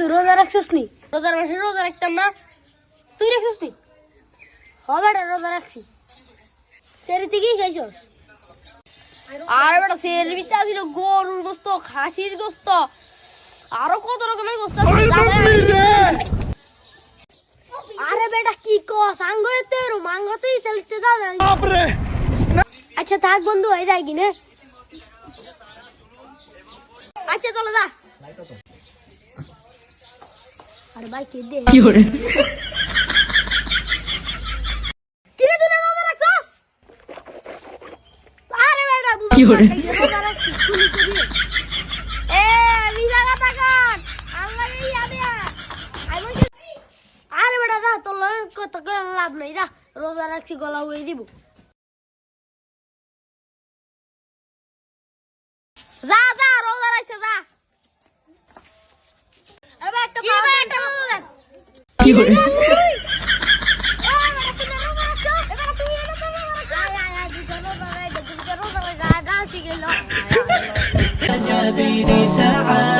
বন্ধু রোজা রাখছিস নি? রোজার মাসে রোজা রাখতাম না, তুই রাখছিস নি? হবে রোজা রাখছি। সেরি থেকেই খাইছস? আর বেটা সেরি ভিতরে ছিল গরুর গোস্ত, খাসির গোস্ত, আরো কত রকমের গোস্ত আছে। আরে বেটা কি কস, আঙ্গুরেতে মাঙ্গতেই চলতে দাদা। আচ্ছা থাক বন্ধু, হয়ে যায় কিনা। আচ্ছা চলো যা। আরে ভাই কে দে কি করে কিরে তুই রোজা রাখছস? আরে বেটা কি করে রোজা রাখছিস শুনি করি। এ নিজাগা তাকান আঙ্গারে ইয়াদিয়া আই বলছি। আরে বেটা যা, তোর কত লাভ নাই, যা রোজা রাখছি গলা হয়ে দিব। যা যা রোজা রাখছে যা। আরে একটা রোজা কি করে جبيني سعادة